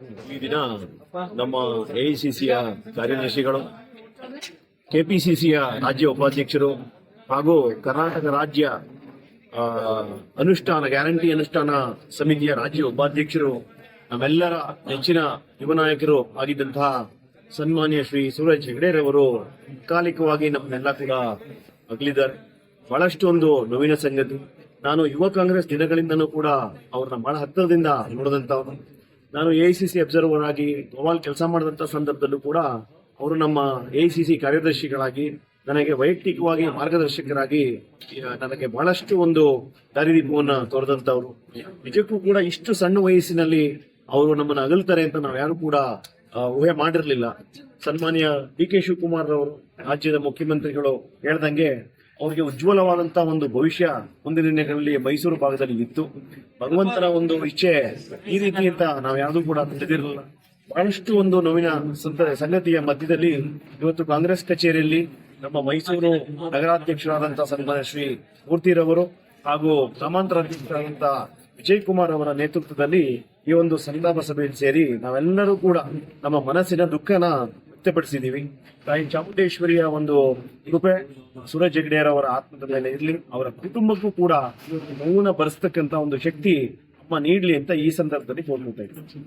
ಈ ದಿನ ನಮ್ಮ ಎಐಸಿಸಿಯ ಕಾರ್ಯದರ್ಶಿಗಳು, ಕೆಪಿಸಿಸಿಯ ರಾಜ್ಯ ಉಪಾಧ್ಯಕ್ಷರು ಹಾಗೂ ಕರ್ನಾಟಕ ರಾಜ್ಯ ಗ್ಯಾರಂಟಿ ಅನುಷ್ಠಾನ ಸಮಿತಿಯ ರಾಜ್ಯ ಉಪಾಧ್ಯಕ್ಷರು, ನಮ್ಮೆಲ್ಲರ ನೆಚ್ಚಿನ ಯುವ ನಾಯಕರು ಆಗಿದ್ದಂತಹ ಸನ್ಮಾನ್ಯ ಶ್ರೀ ಸೂರಜ್ ಹೆಗ್ಡೆರವರು ತಾತ್ಕಾಲಿಕವಾಗಿ ನಮ್ಮನ್ನೆಲ್ಲ ಕೂಡ ಅಗಲಿದ್ದಾರೆ. ಬಹಳಷ್ಟು ಒಂದು ನೋವಿನ ಸಂಗತಿ. ನಾನು ಯುವ ಕಾಂಗ್ರೆಸ್ ದಿನಗಳಿಂದನೂ ಕೂಡ ಅವ್ರನ್ನ ಬಹಳ ಹತ್ತಿರದಿಂದ ನೋಡಿದಂತವ್ರು. ನಾನು ಎಐಸಿಸಿ ಅಬ್ಸರ್ವರ್ ಆಗಿ ಗೋವಾಲ್ ಕೆಲಸ ಮಾಡಿದಂತ ಸಂದರ್ಭದಲ್ಲೂ ಕೂಡ ಅವರು ನಮ್ಮ ಎಐಸಿಸಿ ಕಾರ್ಯದರ್ಶಿಗಳಾಗಿ ನನಗೆ ವೈಯಕ್ತಿಕವಾಗಿ ಮಾರ್ಗದರ್ಶಕರಾಗಿ ನನಗೆ ಬಹಳಷ್ಟು ಒಂದು ದಾರಿದೀಪವನ್ನು ತೋರಿದಂತವ್ರು. ನಿಜಕ್ಕೂ ಕೂಡ ಇಷ್ಟು ಸಣ್ಣ ವಯಸ್ಸಿನಲ್ಲಿ ಅವರು ನಮ್ಮನ್ನು ಅಗಲ್ತಾರೆ ಅಂತ ನಾವು ಯಾರು ಕೂಡ ಊಹೆ ಮಾಡಿರಲಿಲ್ಲ. ಸನ್ಮಾನ್ಯ ಡಿ.ಕೆ. ಶಿವಕುಮಾರ್ ಅವರು ರಾಜ್ಯದ ಮುಖ್ಯಮಂತ್ರಿಗಳು ಹೇಳ್ದಂಗೆ ಅವರಿಗೆ ಉಜ್ವಲವಾದಂತಹ ಒಂದು ಭವಿಷ್ಯ ಮುಂದಿನ ದಿನಗಳಲ್ಲಿ ಮೈಸೂರು ಭಾಗದಲ್ಲಿ ಇತ್ತು. ಭಗವಂತನ ಒಂದು ಇಚ್ಛೆ ಈ ರೀತಿ ಅಂತ ನಾವು ಯಾರು ಕೂಡ ತಿಳಿದಿರಲಿಲ್ಲ. ಬಹಳಷ್ಟು ಒಂದು ನೋವಿನ ಸಂಗತಿಯ ಮಧ್ಯದಲ್ಲಿ ಇವತ್ತು ಕಾಂಗ್ರೆಸ್ ಕಚೇರಿಯಲ್ಲಿ ನಮ್ಮ ಮೈಸೂರು ನಗರಾಧ್ಯಕ್ಷರಾದಂತಹ ಸನ್ಮಾನ್ಯ ಶ್ರೀ ಮೂರ್ತಿರವರು ಹಾಗೂ ಗ್ರಾಮಾಂತರ ಅಧ್ಯಕ್ಷರಾದಂತಹ ವಿಜಯ್ ಕುಮಾರ್ ಅವರ ನೇತೃತ್ವದಲ್ಲಿ ಈ ಒಂದು ಸಂತಾಪ ಸಭೆಯಲ್ಲಿ ಸೇರಿ ನಾವೆಲ್ಲರೂ ಕೂಡ ನಮ್ಮ ಮನಸ್ಸಿನ ದುಃಖನ ವ್ಯಕ್ತಪಡಿಸಿದ್ದೀವಿ. ತಾಯಿ ಚಾಮುಂಡೇಶ್ವರಿಯ ಒಂದು ಕೃಪೆ ಸೂರಜ್ ಹೆಗ್ಡೆಯವರ ಆತ್ಮದ ಮೇಲೆ ಇರಲಿ, ಅವರ ಕುಟುಂಬಕ್ಕೂ ಕೂಡ ನೋವನ್ನ ಭರಿಸ್ತಕ್ಕಂತ ಒಂದು ಶಕ್ತಿ ಅಮ್ಮ ನೀಡಲಿ ಅಂತ ಈ ಸಂದರ್ಭದಲ್ಲಿ ಕೋರ್ಕೊಳ್ತಾ ಇದ್ದೀವಿ.